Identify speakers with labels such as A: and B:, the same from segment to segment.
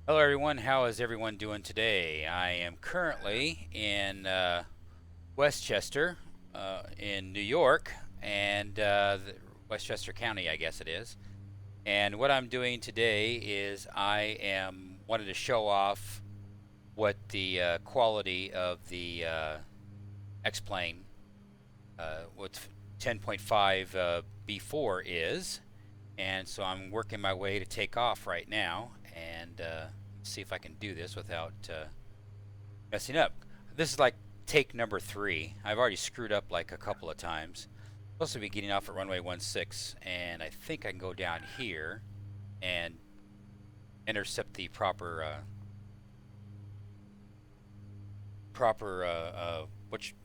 A: Hello everyone, how is everyone doing today? I am currently in Westchester, in New York, and Westchester County, I guess it is. And what I'm doing today is I am wanted to show off what the quality of the X-Plane with 10.5 B4 is. And so I'm working my way to take off right now and see if I can do this without messing up. This is like take number 3. I've already screwed up like a couple of times. Supposed to be getting off at runway 16, and I think I can go down here and intercept the proper which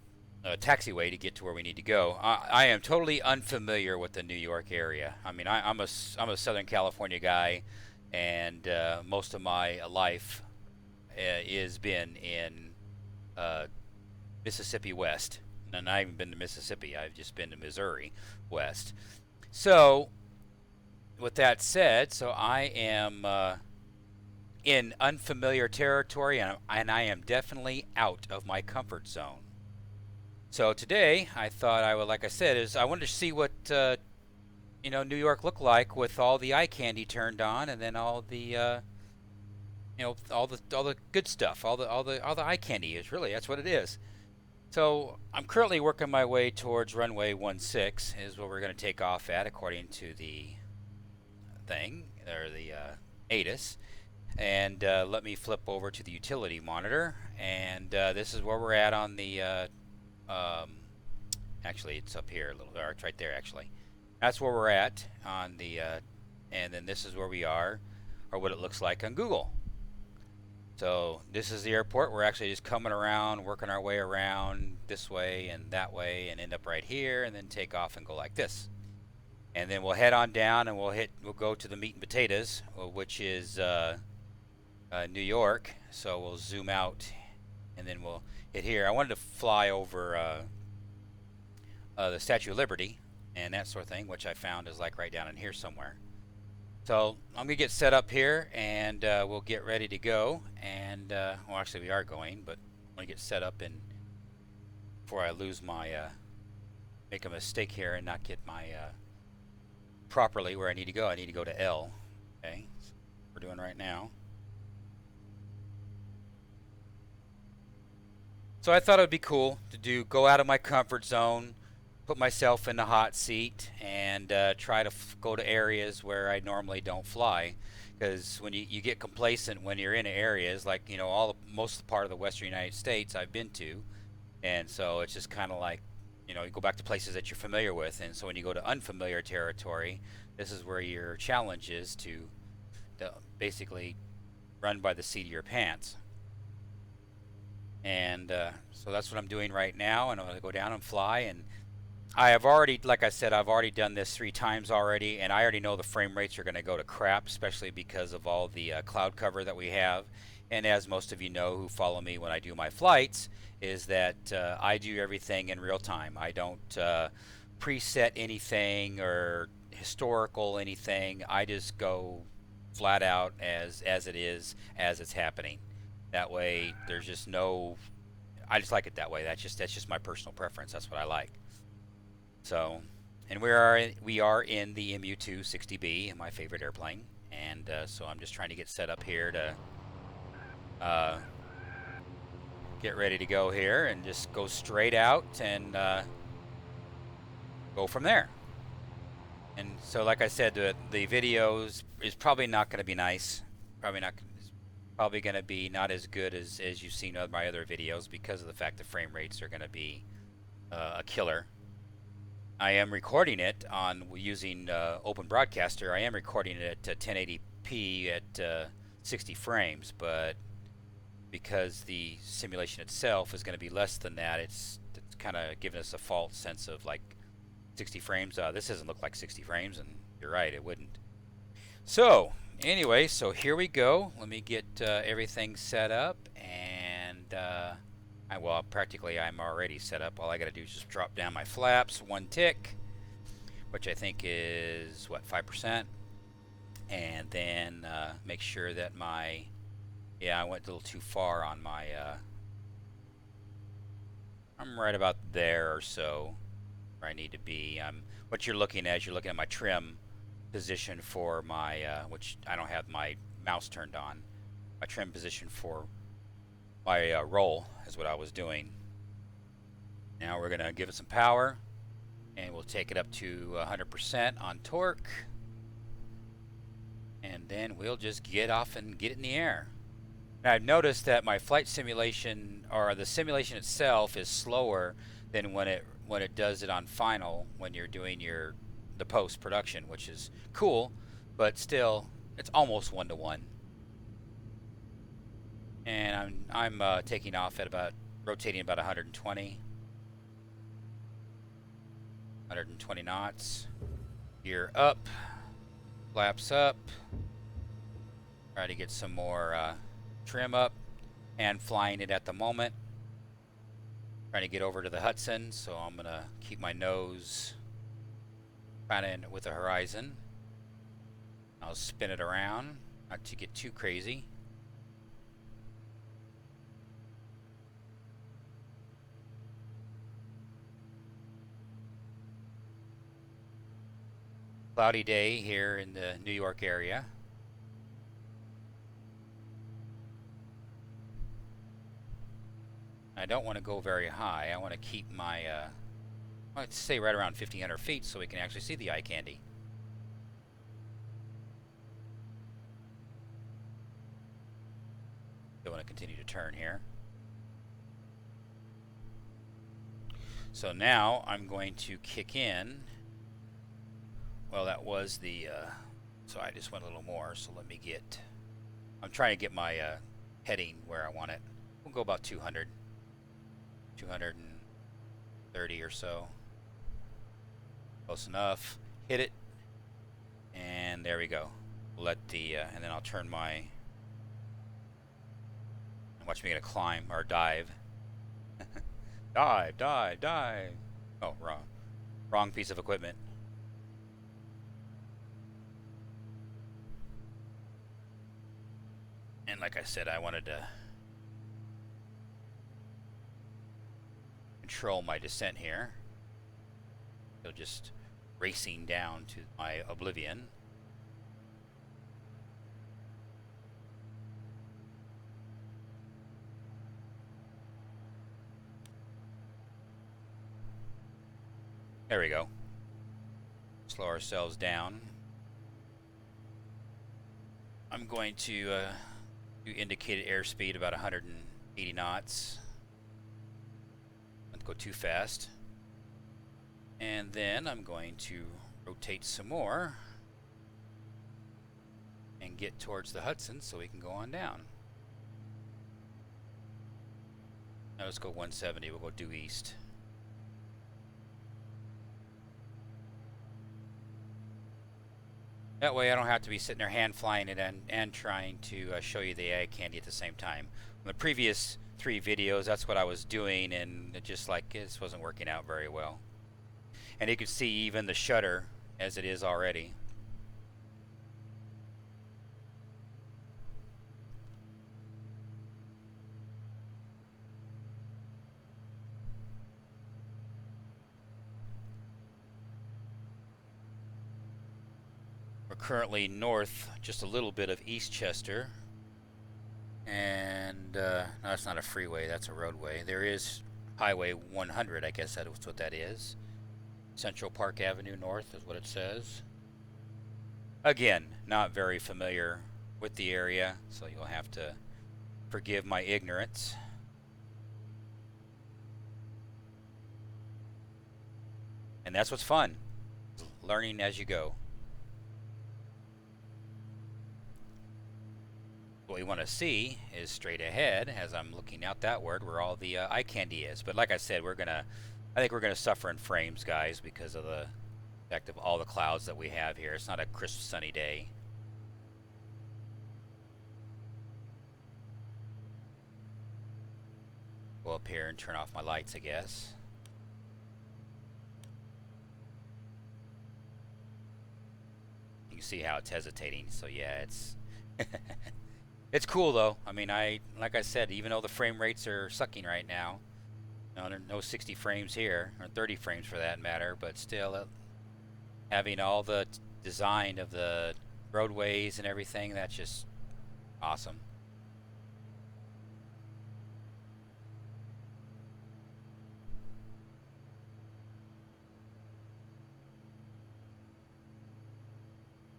A: taxiway to get to where we need to go. I am totally unfamiliar with the New York area. I mean, I'm a Southern California guy, and most of my life has been in Mississippi West. And I haven't been to Mississippi. I've just been to Missouri West. So, with that said, so I am in unfamiliar territory, and I am definitely out of my comfort zone. So today, I thought I would, like I said, is I wanted to see what New York looked like with all the eye candy turned on, and then all the all the good stuff, all the eye candy is really that's what it is. So I'm currently working my way towards runway 16 is where we're going to take off at according to the thing or the ATIS. And let me flip over to the utility monitor, and this is where we're at on the actually it's up here a little, or it's right there actually. That's where we're at on the and then this is where we are, or what it looks like on Google. So this is the airport. We're actually just coming around, working our way around this way and that way, and end up right here, and then take off and go like this. And then we'll head on down, and we'll go to the meat and potatoes, which is New York. So we'll zoom out, and then we'll hit here. I wanted to fly over the Statue of Liberty and that sort of thing, which I found is like right down in here somewhere. So I'm gonna get set up here, and we'll get ready to go. And well, actually we are going, but I'm gonna get set up and before I lose my make a mistake here and not get my properly where I need to go. I need to go to L. Okay, so we're doing right now. So I thought it would be cool to go out of my comfort zone, put myself in the hot seat, and try to go to areas where I normally don't fly. Because when you get complacent when you're in areas like most of the part of the Western United States I've been to, and so it's just kind of like you go back to places that you're familiar with, and so when you go to unfamiliar territory, this is where your challenge is to basically run by the seat of your pants. And so that's what I'm doing right now, and I'm going to go down and fly. And I have already, like I said, I've already done this 3 times already, and I already know the frame rates are going to go to crap, especially because of all the cloud cover that we have. And as most of you know who follow me when I do my flights, is that I do everything in real time. I don't preset anything or historical anything. I just go flat out as it is, as it's happening. That way, there's just no. I just like it that way. That's just my personal preference. That's what I like. So, and we are in the MU-260B, my favorite airplane, and so I'm just trying to get set up here to get ready to go here and just go straight out and go from there. And so, like I said, the videos is probably not going to be nice. Probably going to be not as good as you've seen of my other videos because of the fact the frame rates are going to be a killer. I am recording it on using Open Broadcaster. I am recording it at 1080p at 60 frames, but because the simulation itself is going to be less than that, it's kind of giving us a false sense of like 60 frames. This doesn't look like 60 frames, and you're right, it wouldn't. So anyway, so here we go. Let me get everything set up, and well, practically I'm already set up. All I got to do is just drop down my flaps 1 tick, which I think is what, 5%, and then make sure that my Yeah, I went a little too far on my, I'm right about there or so where I need to be. What you're looking at is you're looking at my trim position for my, which I don't have my mouse turned on. My trim position for my roll is what I was doing. Now we're going to give it some power, and we'll take it up to 100% on torque, and then we'll just get off and get it in the air. Now I've noticed that my flight simulation, or the simulation itself, is slower than when it does it on final, when you're doing the post production, which is cool, but still it's almost 1-to-1. And I'm taking off at about, rotating about 120 knots. Gear up, flaps up. Try to get some more trim up, and flying it at the moment. Trying to get over to the Hudson, so I'm gonna keep my nose kind of in with the horizon. I'll spin it around, not to get too crazy. Cloudy day here in the New York area. I don't want to go very high. I want to keep my, let's say right around 1,500 feet so we can actually see the eye candy. I want to continue to turn here. So now I'm going to kick in. Well, that was the, so I just went a little more, so let me get, I'm trying to get my heading where I want it. We'll go about 200, 230 or so. Close enough. Hit it, and there we go. Let the, and then I'll turn my, watch me get a climb, or dive. Dive, dive, dive. Oh, wrong piece of equipment. And like I said, I wanted to control my descent here. So just racing down to my oblivion. There we go. Slow ourselves down. I'm going to do indicated airspeed about 180 knots. Don't go too fast. And then I'm going to rotate some more and get towards the Hudson so we can go on down. Now let's go 170. We'll go due east. That way I don't have to be sitting there hand flying it and trying to show you the eye candy at the same time. In the previous 3 videos, that's what I was doing, and it just like this wasn't working out very well. And you can see even the shutter as it is already. We're currently north just a little bit of Eastchester, and no, that's not a freeway, that's a roadway. There is Highway 100, I guess that's what that is. Central Park Avenue North is what it says. Again, not very familiar with the area, so you'll have to forgive my ignorance. And that's what's fun, learning as you go. What we want to see is straight ahead, as I'm looking out that word, where all the eye candy is. But like I said, I think we're gonna suffer in frames, guys, because of the fact of all the clouds that we have here. It's not a crisp, sunny day. Go up here and turn off my lights, I guess. You can see how it's hesitating. So yeah, it's It's cool though. I mean, like I said, even though the frame rates are sucking right now, no, there are no 60 frames here, or 30 frames for that matter, but still, having all the design of the roadways and everything, that's just awesome.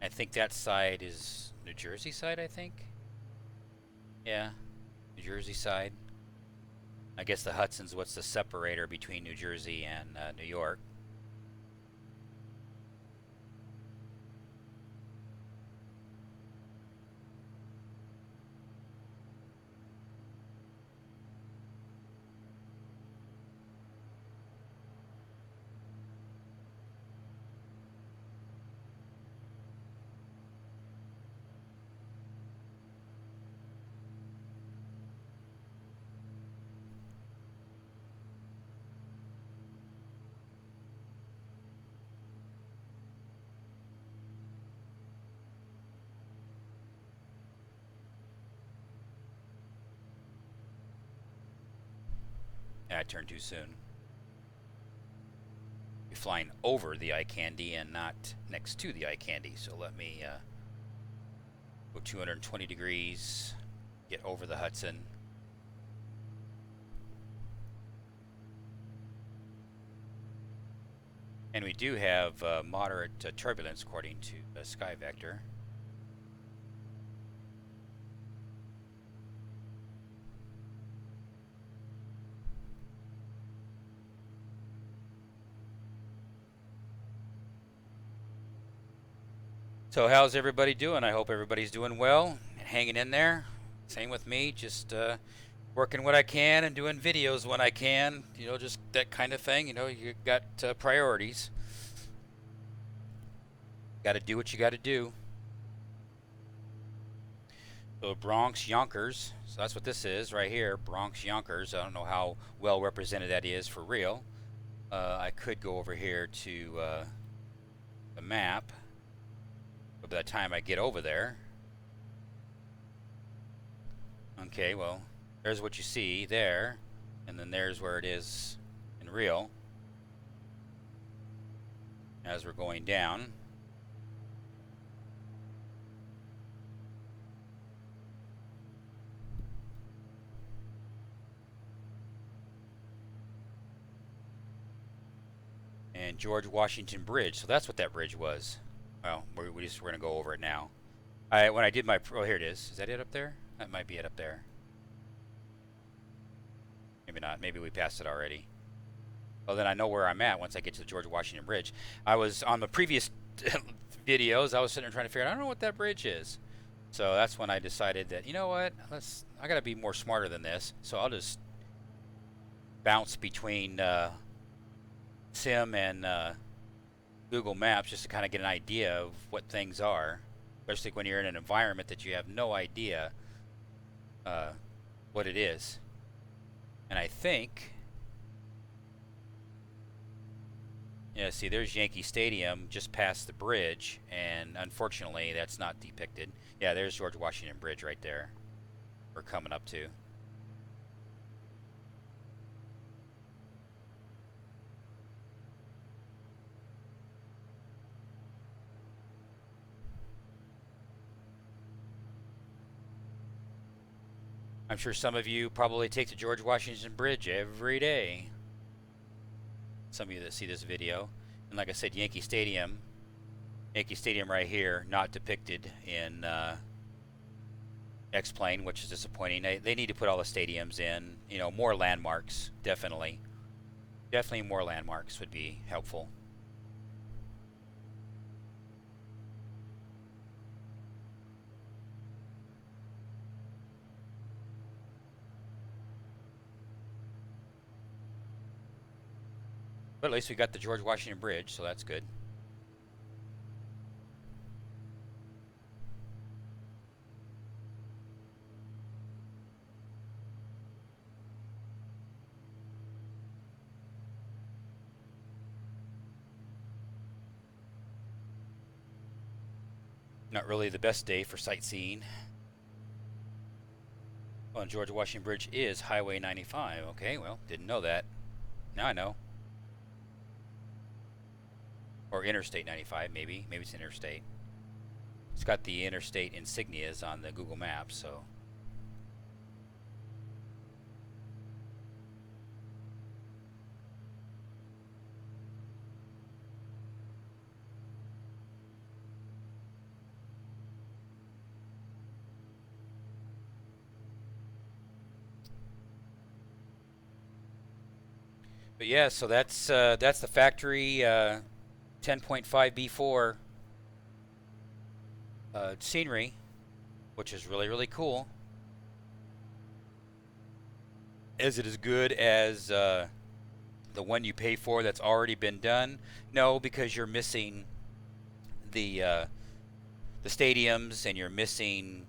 A: I think that side is New Jersey side, I think. Yeah, New Jersey side. I guess the Hudson's what's the separator between New Jersey and New York. Yeah, I turned too soon. You're flying over the eye candy and not next to the eye candy. So let me go 220 degrees, get over the Hudson. And we do have moderate turbulence according to the Sky Vector. So how's everybody doing? I hope everybody's doing well and hanging in there. Same with me, just working what I can and doing videos when I can. You know, just that kind of thing. You know, you got priorities. Got to do what you got to do. So Bronx Yonkers. So that's what this is right here, Bronx Yonkers. I don't know how well represented that is for real. I could go over here to the map. But by the time I get over there, okay, well, there's what you see there, and then there's where it is in real as we're going down. And George Washington Bridge. So that's what that bridge was. Well, we're going to go over it now. When I did my here it is. Is that it up there? That might be it up there. Maybe not. Maybe we passed it already. Well, then I know where I'm at once I get to the George Washington Bridge. I was on the previous videos. I was sitting there trying to figure out. I don't know what that bridge is. So that's when I decided that, you know what? I got to be more smarter than this. So I'll just bounce between Sim and Google Maps just to kind of get an idea of what things are, especially when you're in an environment that you have no idea what it is. And I think, yeah, see, there's Yankee Stadium just past the bridge, and unfortunately that's not depicted. Yeah, there's George Washington Bridge right there we're coming up to. I'm sure some of you probably take the George Washington Bridge every day. Some of you that see this video. And like I said, Yankee Stadium right here, not depicted in X-Plane, which is disappointing. They need to put all the stadiums in, you know, more landmarks, definitely. Definitely more landmarks would be helpful. But at least we got the George Washington Bridge, so that's good. Not really the best day for sightseeing. Oh, and George Washington Bridge is Highway 95. Okay, well, didn't know that. Now I know. Or Interstate 95, maybe. Maybe it's Interstate. It's got the interstate insignias on the Google Maps, so. But yeah, so that's the factory 10.5B4 scenery, which is really really cool. Is it as good as the one you pay for that's already been done? No, because you're missing the uh, the stadiums and you're missing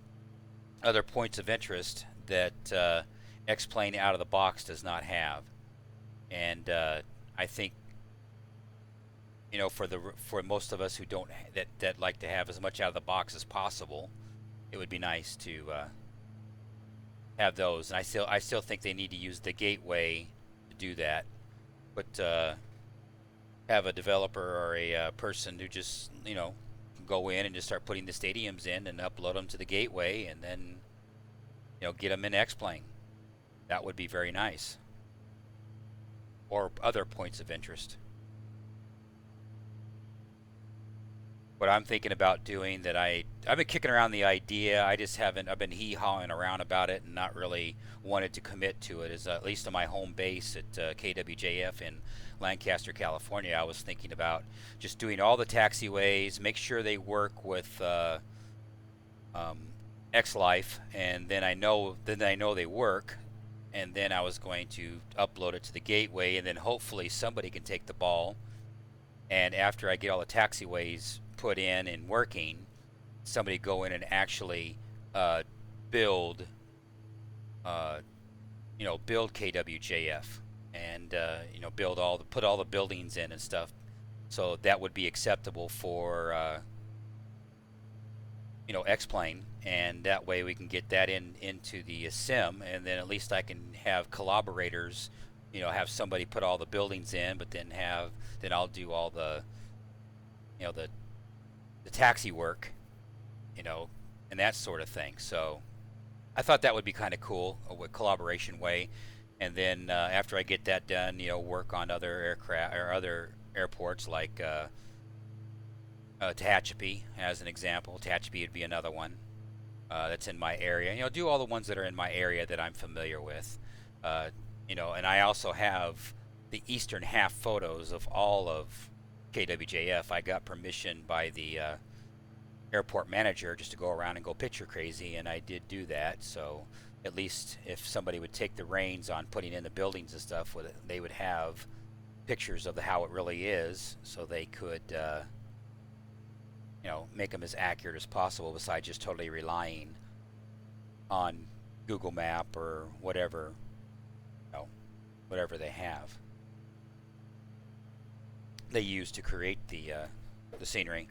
A: other points of interest that X-Plane out of the box does not have. And I think for most of us who don't that like to have as much out of the box as possible, it would be nice to have those. And I still think they need to use the gateway to do that. But have a developer or a person who just go in and just start putting the stadiums in and upload them to the gateway, and then get them in X-Plane. That would be very nice. Or other points of interest. What I'm thinking about doing that I've been kicking around the idea. I just haven't. I've been hee-hawing around about it and not really wanted to commit to it. Is at least on my home base at KWJF in Lancaster, California. I was thinking about just doing all the taxiways, make sure they work with X-Life, and then I know they work. And then I was going to upload it to the gateway, and then hopefully somebody can take the ball. And after I get all the taxiways put in and working, somebody go in and actually build, build KWJF, and put all the buildings in and stuff. So that would be acceptable for X-Plane, and that way we can get that into the sim, and then at least I can have collaborators, have somebody put all the buildings in, but then I'll do all the the taxi work, and that sort of thing. So I thought that would be kind of cool, a collaboration way. And then after I get that done, work on other aircraft or other airports like Tehachapi, as an example. Tehachapi would be another one that's in my area. Do all the ones that are in my area that I'm familiar with. And I also have the eastern half photos of all of KWJF. I got permission by the airport manager just to go around and go picture crazy, and I did do that. So at least if somebody would take the reins on putting in the buildings and stuff, they would have pictures of how it really is, so they could make them as accurate as possible, besides just totally relying on Google Map or whatever they have they use to create the scenery.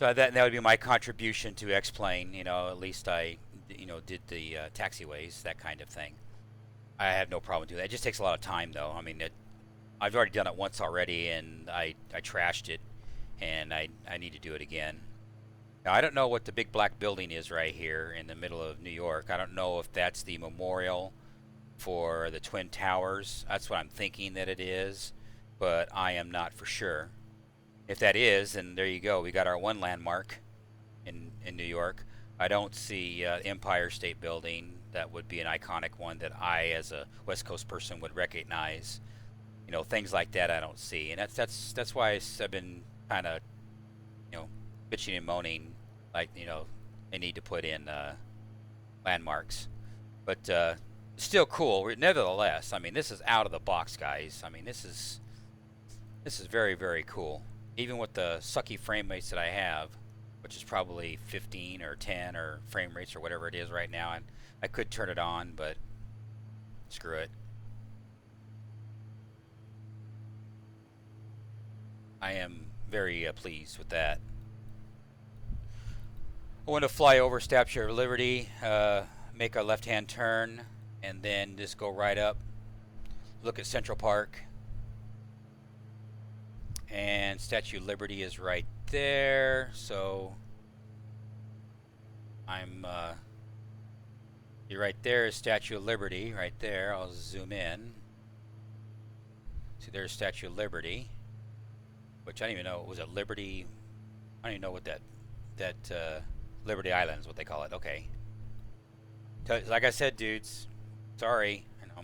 A: So that would be my contribution to X-Plane. At least I did the taxiways, that kind of thing. I have no problem doing that. It just takes a lot of time, though. I mean, I've already done it once already, and I trashed it, and I need to do it again. Now, I don't know what the big black building is right here in the middle of New York. I don't know if that's the memorial for the Twin Towers. That's what I'm thinking that it is, but I am not for sure. If that is, then there you go. We got our one landmark in New York. I don't see Empire State Building. That would be an iconic one that I, as a West Coast person, would recognize. Things like that I don't see, and that's why I've been kind of, bitching and moaning, like they need to put in landmarks. But still cool, nevertheless. I mean, this is out of the box, guys. I mean, this is very very cool. Even with the sucky frame rates that I have, which is probably 15 or 10 or frame rates or whatever it is right now, and I could turn it on, but screw it. I am very pleased with that. I want to fly over Statue of Liberty. make a left-hand turn, and then just go right up. Look at Central Park. And Statue of Liberty is right there. So right there is Statue of Liberty, right there. I'll zoom in. See, there's Statue of Liberty, which I don't even know. Was it Liberty? I don't even know what that Liberty Island is what they call it. Okay. Like I said, dudes, sorry. I know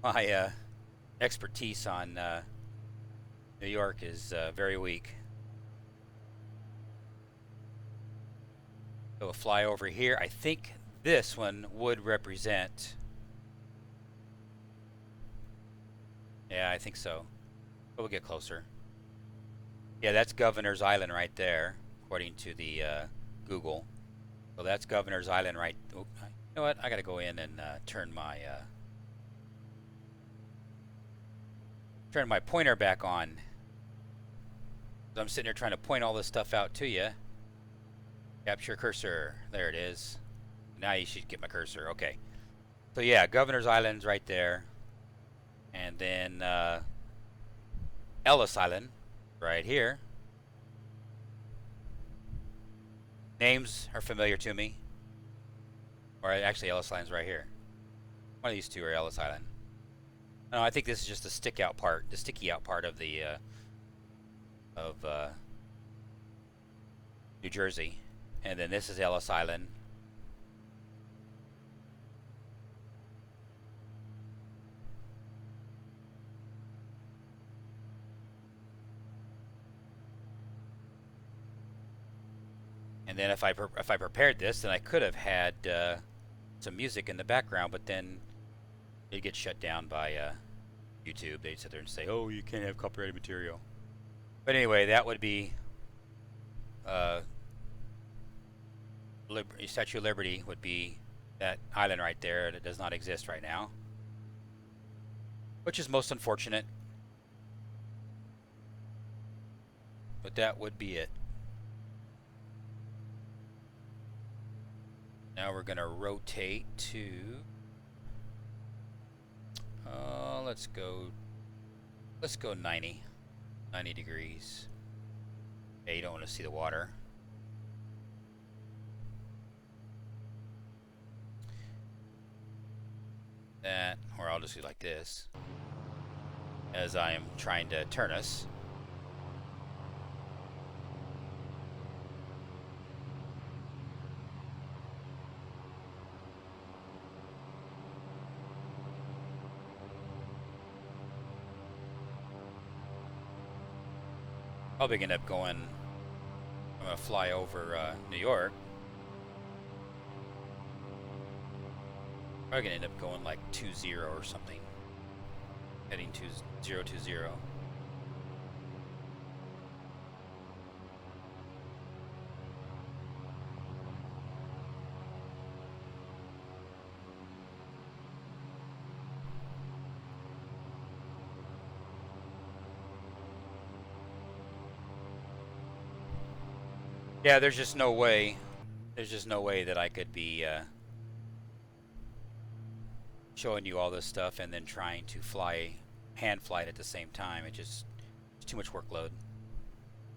A: my expertise on New York is very weak. So we'll fly over here. I think this one would represent. Yeah, I think so. But we'll get closer. Yeah, that's Governor's Island right there, according to the Google. So that's Governor's Island right. Oh, you know what? I gotta go in and turn my pointer back on. So I'm sitting here trying to point all this stuff out to you. Capture cursor. There it is. Now you should get my cursor. Okay. So yeah, Governor's Island's right there. And then Ellis Island right here. Names are familiar to me. Or actually Ellis Island's right here. One of these two are Ellis Island. No, I think this is just the sticky out part of the New Jersey. And then this is Ellis Island. And then if I prepared this, then I could have had some music in the background, but then it'd get shut down by YouTube. They'd sit there and say, "Oh, you can't have copyrighted material." But anyway, that would be Statue of Liberty would be that island right there that does not exist right now, which is most unfortunate. But that would be it. Now we're gonna rotate to let's go 90 degrees. Yeah, you don't want to see the water. That, or I'll just do like this as I am trying to turn us. Probably gonna end up going. I'm gonna fly over New York. Probably gonna end up going like 20 or something. Heading to 020. Yeah, there's just no way. There's just no way that I could be showing you all this stuff and then trying to hand fly it at the same time. It's too much workload.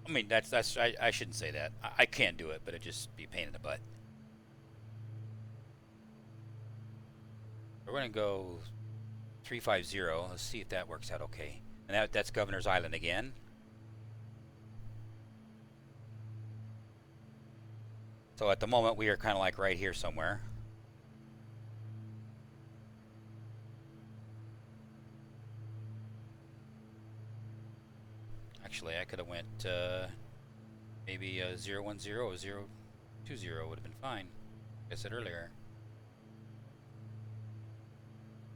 A: I mean, I shouldn't say that. I can do it, but it'd just be a pain in the butt. We're gonna go 350. Let's see if that works out okay. And that's Governor's Island again. So at the moment we are kind of like right here somewhere. Actually, I could have went maybe 010 or 020 would have been fine. Like I said earlier.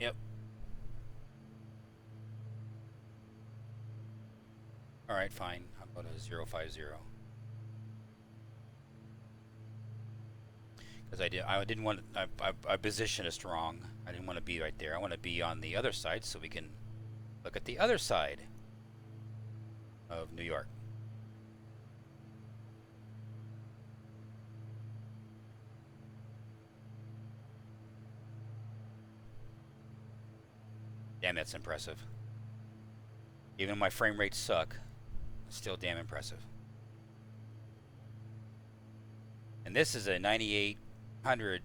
A: Yep. All right, fine. I'll go to 050. Because I didn't want I positioned us wrong. I didn't want to be right there. I want to be on the other side so we can look at the other side of New York. Damn, that's impressive. Even though my frame rates suck, it's still damn impressive. And this is a 9800,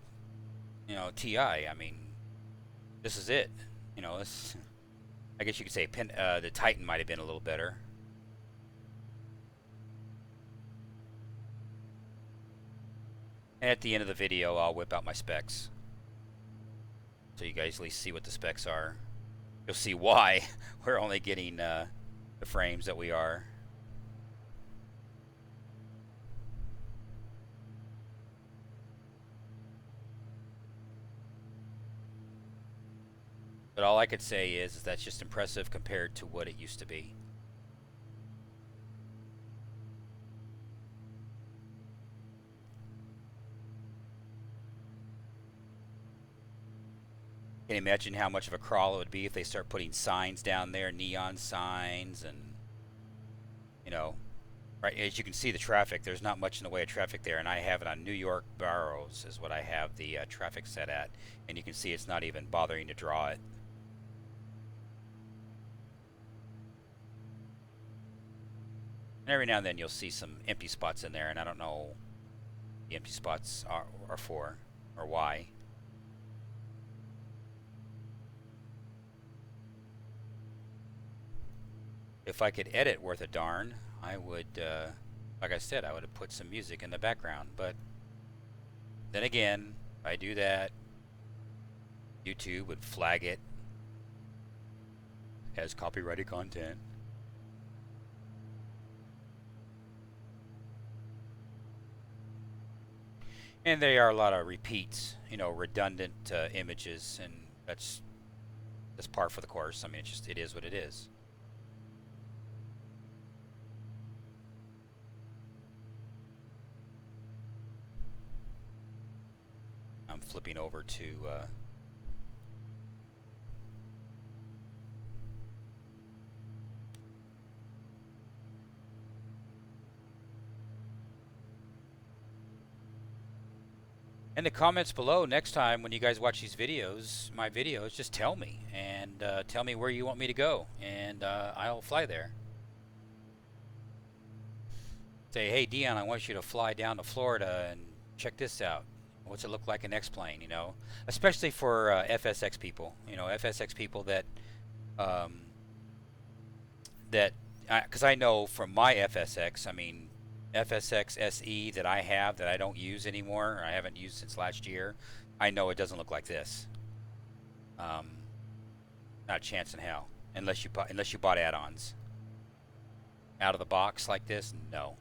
A: Ti. I mean, this is it. This. I guess you could say the Titan might have been a little better. And at the end of the video, I'll whip out my specs, so you guys at least see what the specs are. You'll see why we're only getting the frames that we are. But all I could say is that's just impressive compared to what it used to be. Can you imagine how much of a crawl it would be if they start putting signs down there, neon signs, and right, as you can see the traffic, there's not much in the way of traffic there, and I have it on New York Boroughs is what I have the traffic set at, and you can see it's not even bothering to draw it. And every now and then you'll see some empty spots in there, and I don't know what the empty spots are for or why. If I could edit worth a darn, I would, like I said, I would have put some music in the background. But then again, if I do that, YouTube would flag it as copyrighted content. And there are a lot of repeats, redundant images, and that's par for the course. I mean, it is what it is. I'm flipping over to in the comments below next time when you guys watch these videos, my videos, just tell me and tell me where you want me to go, and I'll fly there. Say, hey Dion, I want you to fly down to Florida and check this out. What's it look like in X-plane, especially for FSX people, FSX people that because I know from my FSX, I mean FSX SE that I have that I don't use anymore, or I haven't used since last year, I know it doesn't look like this. Not a chance in hell, unless you bought add-ons. Out of the box like this, no.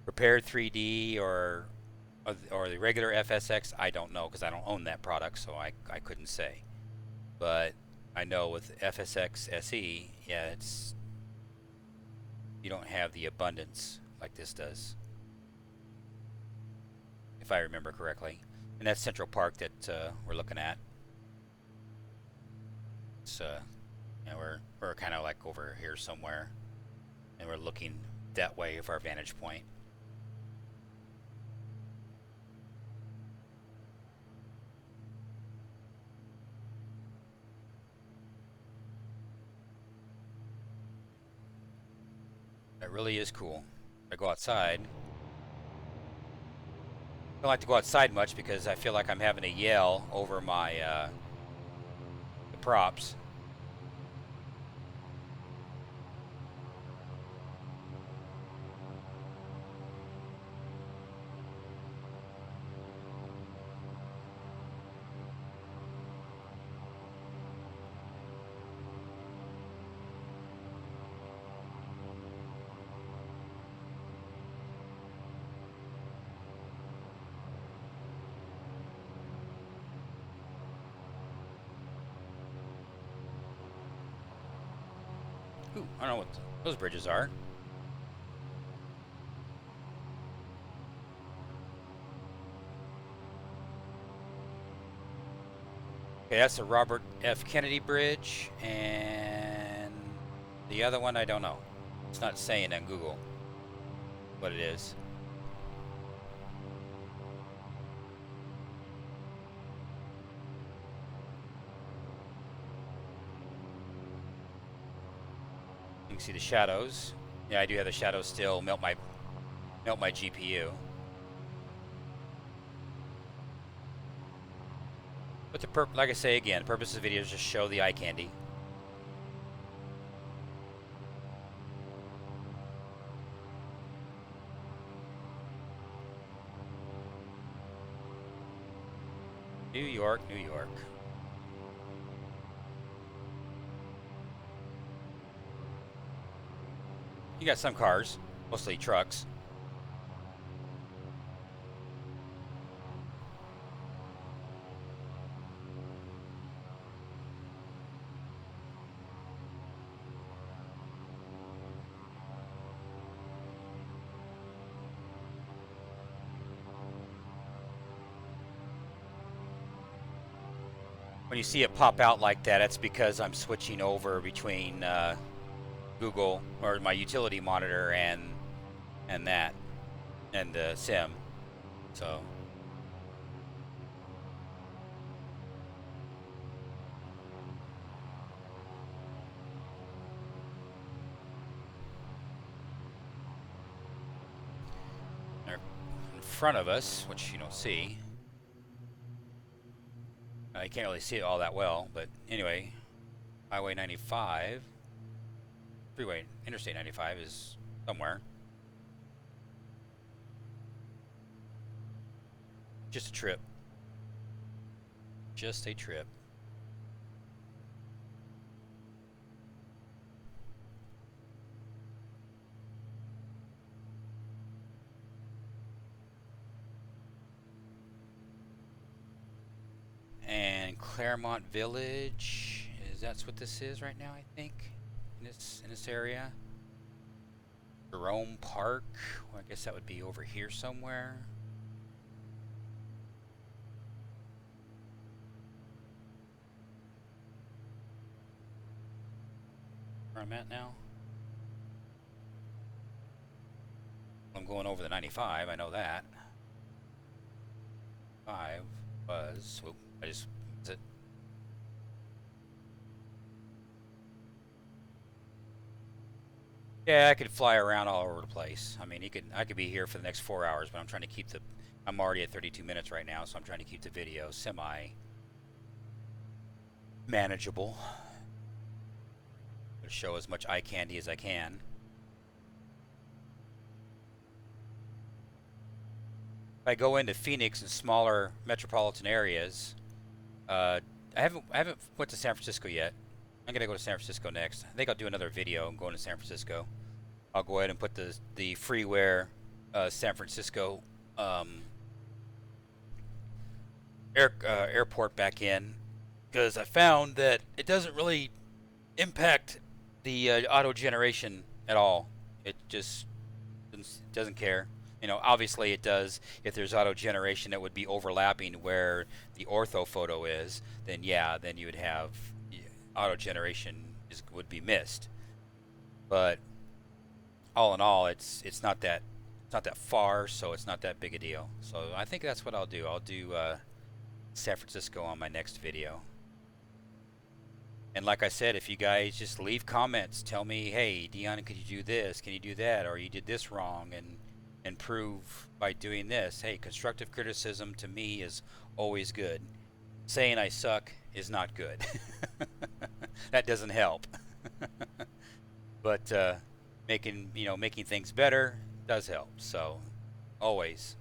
A: Prepared 3D or the regular FSX, I don't know because I don't own that product, so I couldn't say. But I know with FSX SE, yeah, you don't have the abundance like this does, if I remember correctly. And that's Central Park that we're looking at. It's we're kind of like over here somewhere, and we're looking that way of our vantage point. That really is cool. If I go outside, I don't like to go outside much because I feel like I'm having to yell over my the props. Ooh, I don't know what those bridges are. Okay, that's the Robert F. Kennedy Bridge, and the other one I don't know. It's not saying on Google what it is. You can see the shadows. Yeah, I do have the shadows still. Melt my GPU. But like I say again, the purpose of the video is just show the eye candy. New York, New York. You got some cars, mostly trucks. When you see it pop out like that, it's because I'm switching over between Google or my utility monitor and that and the sim. So they're in front of us, which you don't see. You can't really see it all that well, but anyway, Highway 95, Interstate 95 is somewhere. Just a trip. Just a trip. And Claremont Village, that's what this is right now, I think, in this area. Jerome Park, well, I guess that would be over here somewhere. Where I'm at now. I'm going over the 95, I know that. 5 was, whoop, I just, is it? Yeah, I could fly around all over the place. I mean, I could be here for the next 4 hours, but I'm trying to keep I'm already at 32 minutes right now, so I'm trying to keep the video semi-manageable. To show as much eye candy as I can. If I go into Phoenix and smaller metropolitan areas, I haven't went to San Francisco yet. I'm gonna go to San Francisco next. I think I'll do another video going to San Francisco. I'll go ahead and put the freeware San Francisco airport back in, because I found that it doesn't really impact the auto generation at all. It just doesn't care. You know, obviously it does. If there's auto generation that would be overlapping where the ortho photo is, then yeah, then you would have auto generation would be missed. But all in all, it's not that far, so it's not that big a deal. So I think that's what I'll do. I'll do San Francisco on my next video. And like I said, if you guys just leave comments, tell me, hey, Dion, could you do this? Can you do that? Or you did this wrong, and improve by doing this. Hey, constructive criticism to me is always good. Saying I suck is not good. That doesn't help. But making things better does help. So always.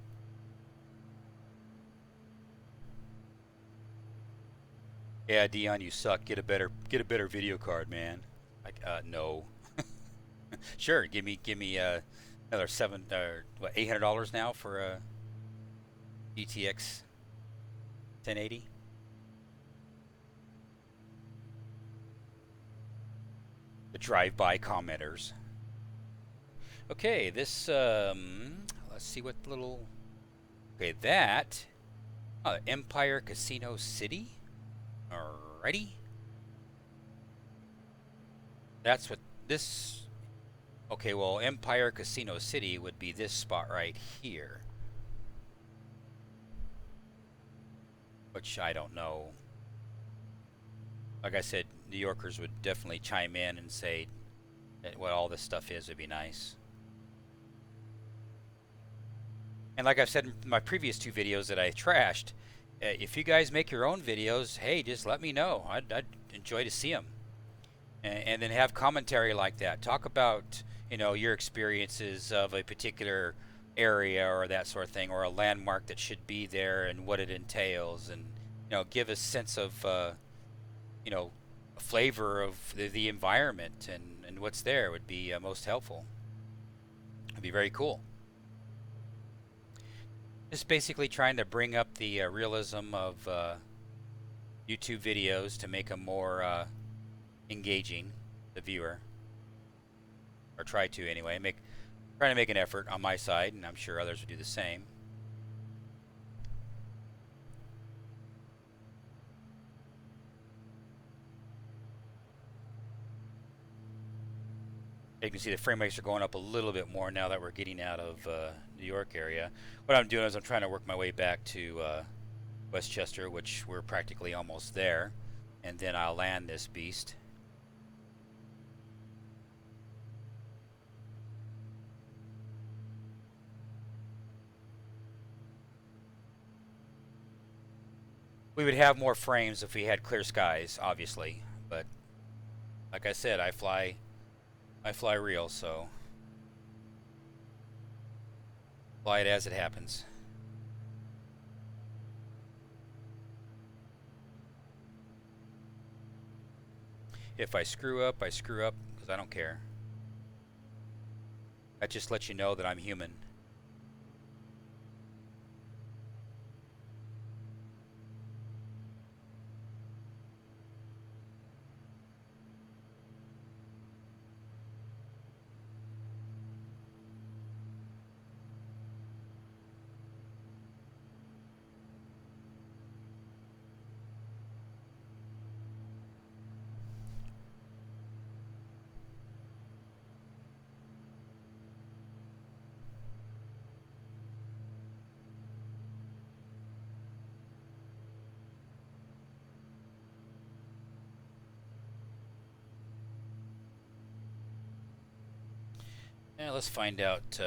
A: Yeah, Dion, you suck. Get a better video card, man. Like, no. Sure, give me another $800 now for a GTX 1080. The drive-by commenters. Okay, this let's see what little. Okay, that Empire Casino City. Alrighty. That's what this. Okay, well, Empire Casino City would be this spot right here. Which I don't know. Like I said, New Yorkers would definitely chime in and say, what all this stuff is would be nice. And like I've said in my previous 2 videos that I trashed, if you guys make your own videos, hey, just let me know. I'd enjoy to see them. And then have commentary like that. Talk about, your experiences of a particular area or that sort of thing, or a landmark that should be there and what it entails, and give a sense of a flavor of the environment and what's there would be most helpful. It'd be very cool. Just basically trying to bring up the realism of YouTube videos to make them more engaging the viewer, or try to anyway. Trying to make an effort on my side, and I'm sure others would do the same. You can see the frame rates are going up a little bit more now that we're getting out of New York area. What I'm doing is I'm trying to work my way back to Westchester, which we're practically almost there, and then I'll land this beast. We would have more frames if we had clear skies, obviously, but like I said, I fly real, so fly it as it happens. If I screw up, I screw up, because I don't care. That just lets you know that I'm human. Yeah, let's find out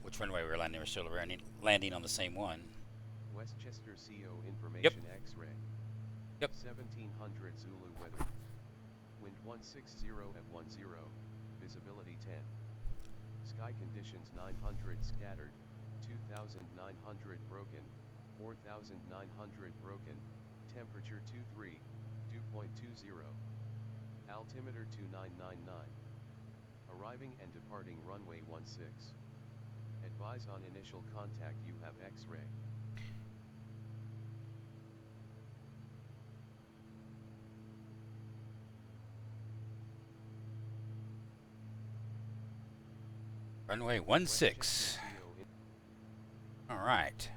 A: which runway we're landing. We're still landing on the same one.
B: Westchester CO information. Yep. X-ray.
A: Yep.
B: 1700 Zulu weather. Wind 160 at 10. Visibility 10. Sky conditions 900 scattered, 2900 broken, 4900 broken. Temperature 23, dew point 20. Altimeter 2999. Arriving and departing runway 16. Advise on initial contact, you have X-ray.
A: Runway 16. All right.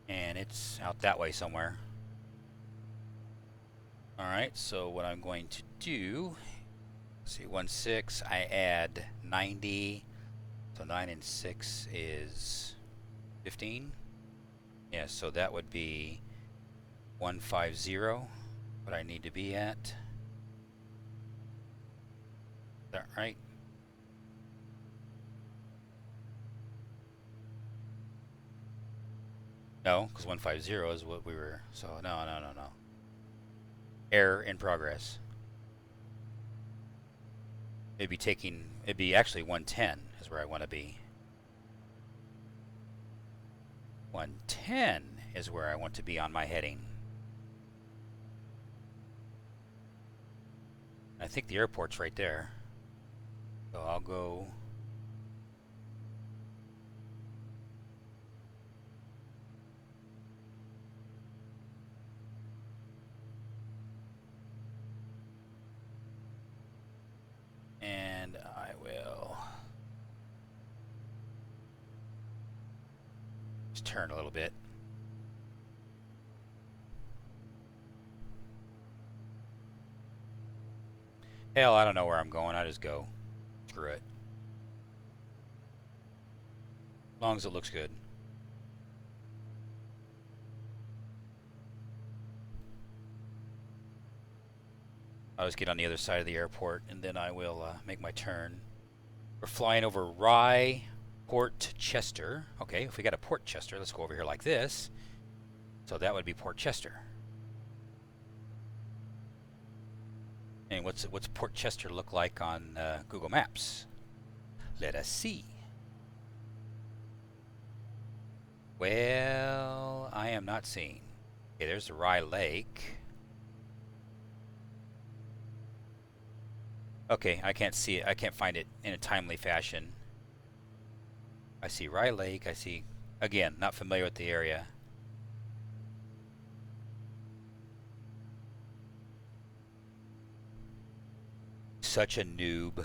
A: And it's out that way somewhere. All right, so what I'm going to do, let's see, 16, I add 90, so 9 and 6 is 15. Yeah, so that would be 150, what I need to be at. Is that right? No, because 150 is what we were, so no. Error in progress. It'd be actually 110 is where I want to be. 110 is where I want to be on my heading. I think the airport's right there. So I'll go. And I will just turn a little bit. Hell, I don't know where I'm going. I just go. Screw it. As long as it looks good. I'll just get on the other side of the airport, and then I will make my turn. We're flying over Rye, Port Chester. Okay, if we got a Port Chester, let's go over here like this. So that would be Port Chester. And what's Port Chester look like on Google Maps? Let us see. Well, I am not seeing. Okay, there's the Rye Lake. Okay, I can't see it. I can't find it in a timely fashion. I see Rye Lake. I see, again, not familiar with the area. Such a noob.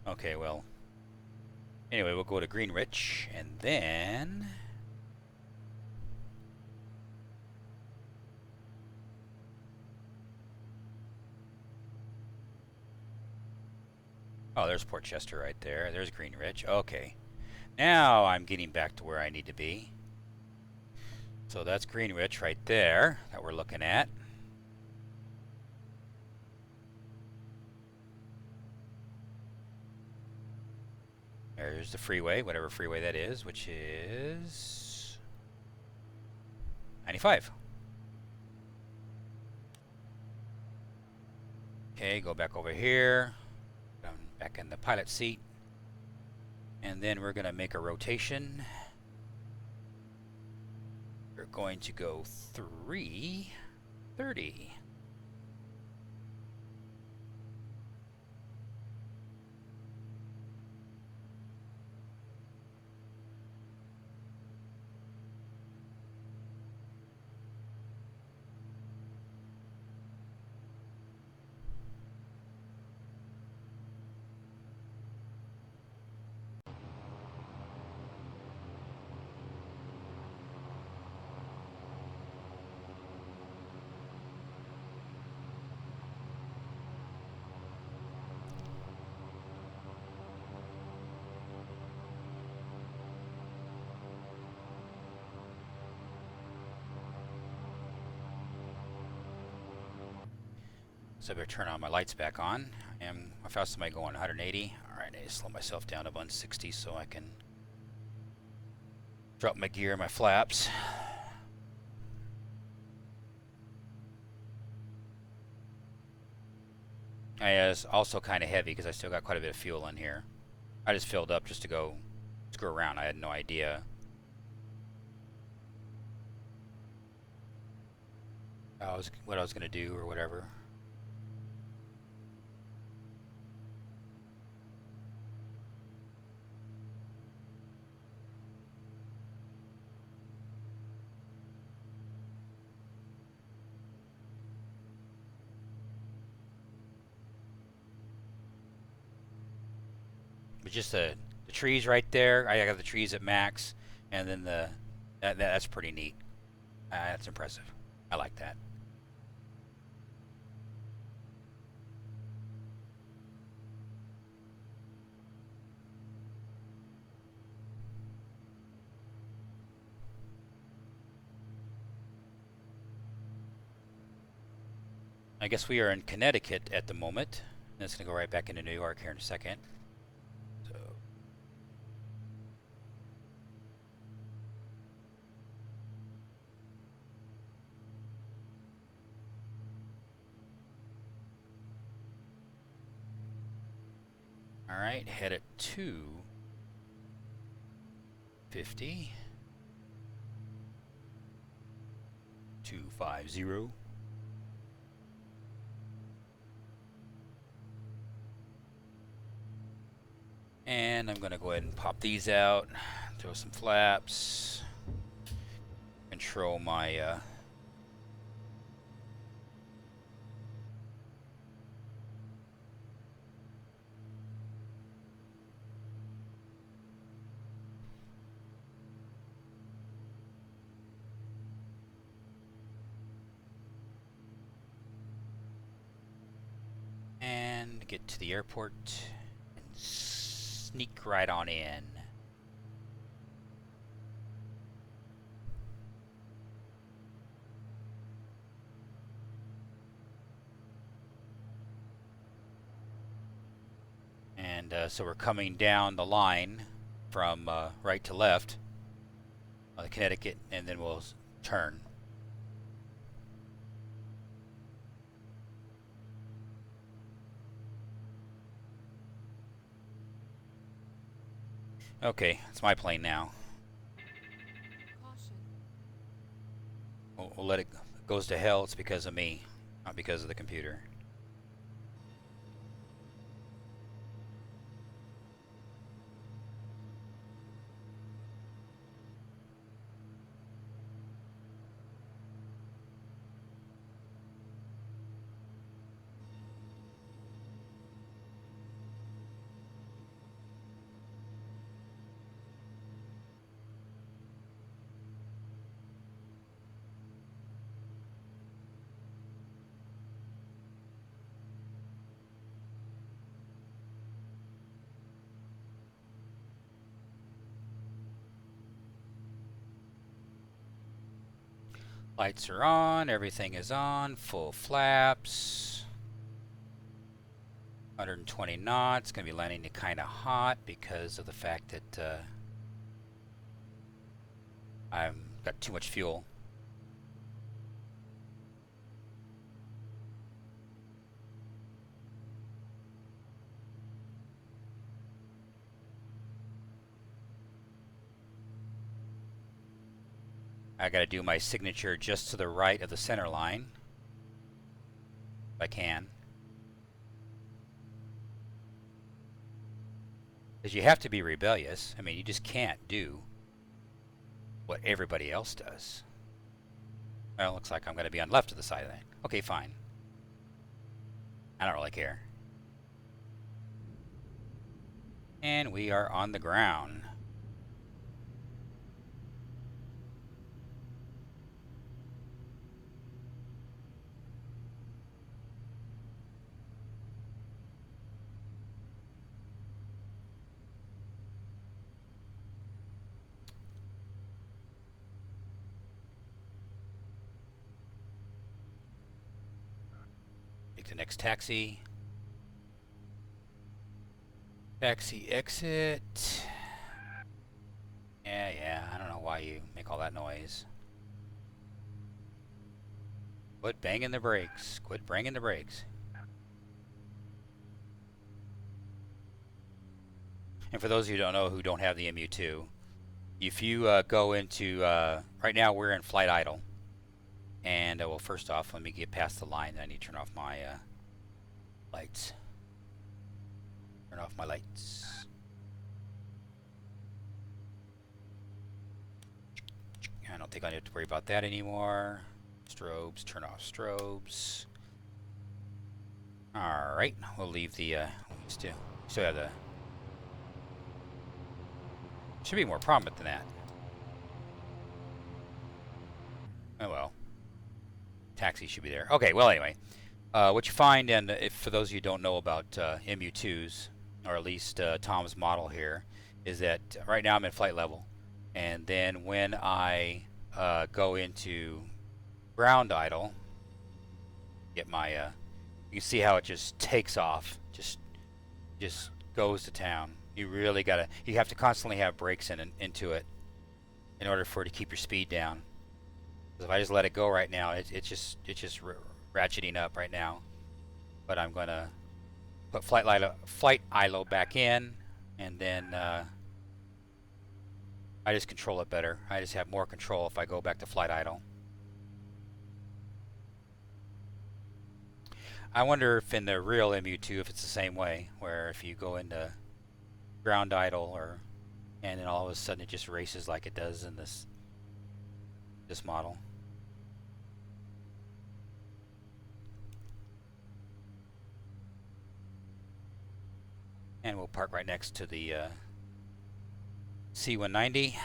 A: Okay, well, anyway, we'll go to Greenwich, and then oh, there's Port Chester right there. There's Greenwich. Okay, now I'm getting back to where I need to be. So that's Greenwich right there that we're looking at. There's the freeway, whatever freeway that is, which is 95. Okay, go back over here. I'm back in the pilot seat. And then we're going to make a rotation. We're going to go 330. So I better turn on my lights back on. How fast am I going? 180. All right, I need to slow myself down to 160 so I can drop my gear and my flaps. It's also kind of heavy because I still got quite a bit of fuel in here. I just filled up just to go screw around. I had no idea what I was going to do or whatever. But just the trees right there. I got the trees at max, and then that's pretty neat. That's impressive. I like that. I guess we are in Connecticut at the moment. And it's going to go right back into New York here in a second. So, all right, head at 250. 250. And I'm going to go ahead and pop these out, throw some flaps, control my and get to the airport and sneak right on in. And so we're coming down the line from right to left, the Connecticut, and then we'll turn. Okay, it's my plane now.
C: Caution.
A: We'll let it goes to hell. It's because of me, not because of the computer. Lights are on, everything is on, full flaps. 120 knots, gonna be landing it kind of hot because of the fact that I've got too much fuel. I gotta do my signature just to the right of the center line, if I can. Because you have to be rebellious. I mean, you just can't do what everybody else does. Well, it looks like I'm gonna be on the left of the side of that. Okay, fine. I don't really care. And we are on the ground. Take the next taxi. Taxi exit. Yeah, I don't know why you make all that noise. Quit banging the brakes. Quit banging the brakes. And for those of you who don't know, who don't have the MU2, if you go into, right now we're in flight idle. And, well, first off, let me get past the line. I need to turn off my lights. Turn off my lights. I don't think I need to worry about that anymore. Strobes, turn off strobes. Alright, we'll leave the, still have the, should be more prominent than that. Oh well. Taxi should be there. Okay, well anyway. What you find, and if for those of you who don't know about MU2s, or at least Tom's model here, is that right now I'm in flight level. And then when I go into ground idle, get my, you can see how it just takes off, just goes to town. You really gotta, you have to constantly have brakes into it in order for it to keep your speed down. Because if I just let it go right now, it's just ratcheting up right now. But I'm gonna put flight idle back in, and then I just control it better. I just have more control if I go back to flight idle. I wonder if in the real MU2 if it's the same way, where if you go into ground idle and then all of a sudden it just races like it does in this model. And we'll park right next to the C-190.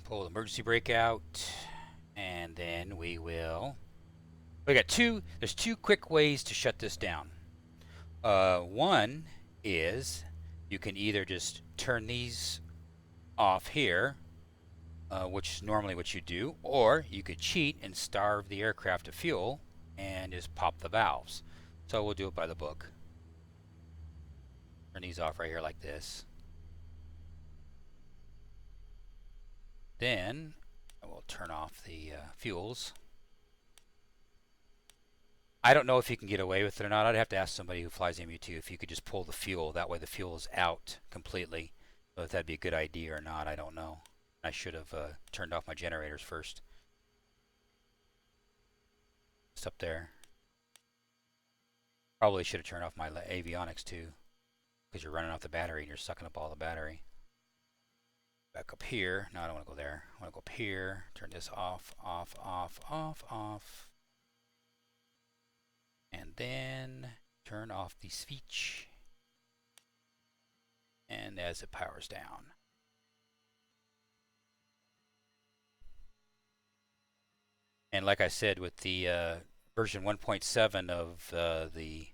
A: Pull the emergency brake out, and then we will. There's two quick ways to shut this down. One is you can either just turn these off here, which is normally what you do, or you could cheat and starve the aircraft of fuel and just pop the valves. So we'll do it by the book. Turn these off right here like this. Then I will turn off the fuels. I don't know if you can get away with it or not. I'd have to ask somebody who flies MU2 if you could just pull the fuel. That way the fuel is out completely. So if that'd be a good idea or not, I don't know. I should have turned off my generators first. It's up there. Probably should have turned off my avionics too, because you're running off the battery and you're sucking up all the battery. Back up here. No, I don't want to go there. I want to go up here. Turn this off, off, off, off, off. And then turn off the switch. And as it powers down. And like I said, with the version 1.7 of the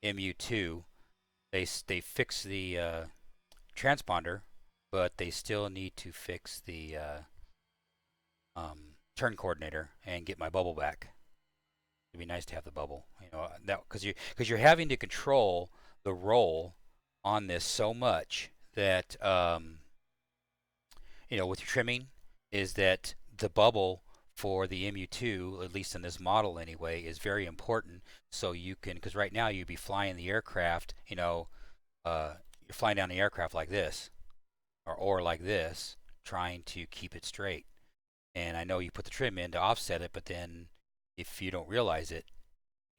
A: MU2, they fix the transponder, but they still need to fix the turn coordinator and get my bubble back. It'd be nice to have the bubble, you know, that because you're having to control the roll on this so much that you know, with your trimming, is that the bubble for the MU2, at least in this model anyway, is very important. So you can, because right now you'd be flying the aircraft, you know, you're flying down the aircraft like this, or like this, trying to keep it straight. And I know you put the trim in to offset it, but then if you don't realize it,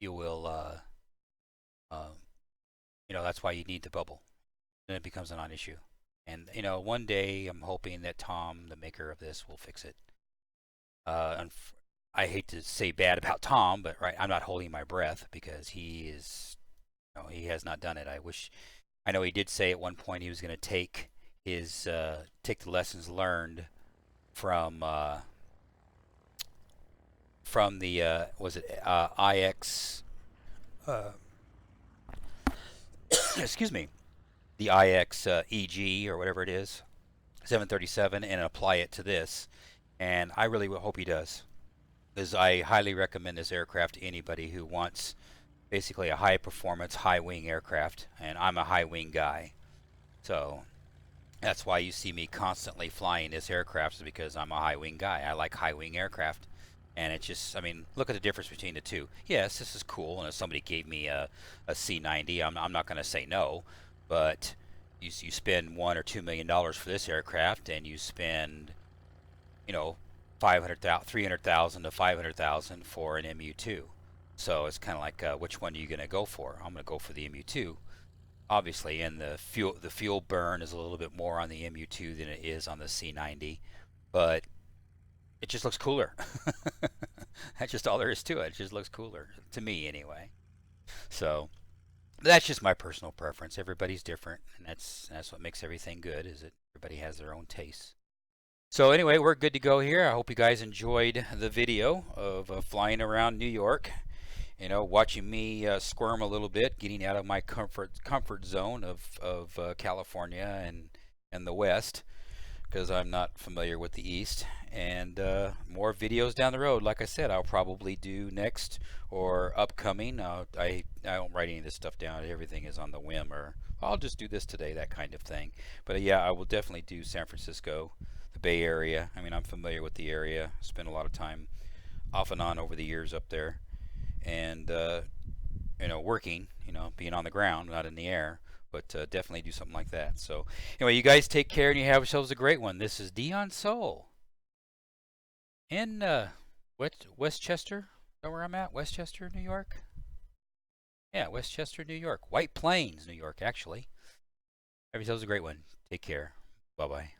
A: you will, you know, that's why you need the bubble. Then it becomes a non-issue. And, you know, one day I'm hoping that Tom, the maker of this, will fix it. I hate to say bad about Tom, but right, I'm not holding my breath because he is, you know, he has not done it. I know he did say at one point he was going to take his, take the lessons learned from the, was it IX, excuse me, the IX EG or whatever it is, 737, and apply it to this. And I really hope he does, because I highly recommend this aircraft to anybody who wants basically a high performance, high wing aircraft. And I'm a high wing guy, so that's why you see me constantly flying this aircraft, is because I'm a high wing guy. I like high wing aircraft. And it's just, I mean, look at the difference between the two. Yes, this is cool, and if somebody gave me a C90, I'm not going to say no. But you spend $1 or $2 million for this aircraft, and you spend, you know, 300,000 to 500,000 for an MU2. So it's kind of like, which one are you going to go for? I'm going to go for the MU2, obviously, and the fuel burn is a little bit more on the MU2 than it is on the C90, but it just looks cooler. That's just all there is to it. It just looks cooler, to me anyway. So that's just my personal preference. Everybody's different, and that's what makes everything good, is that everybody has their own tastes. So anyway, we're good to go here. I hope you guys enjoyed the video of flying around New York. You know, watching me squirm a little bit, getting out of my comfort zone of California and the West, because I'm not familiar with the East. And more videos down the road. Like I said, I'll probably do next or upcoming. I don't write any of this stuff down. Everything is on the whim, or I'll just do this today, that kind of thing. But yeah, I will definitely do San Francisco, the Bay Area. I mean, I'm familiar with the area. Spent a lot of time off and on over the years up there. And, you know, working, you know, being on the ground, not in the air. But definitely do something like that. So anyway, you guys take care and you have yourselves a great one. This is Dion Soul in Westchester. Is that where I'm at? Westchester, New York? Yeah, Westchester, New York. White Plains, New York, actually. Have yourselves a great one. Take care. Bye-bye.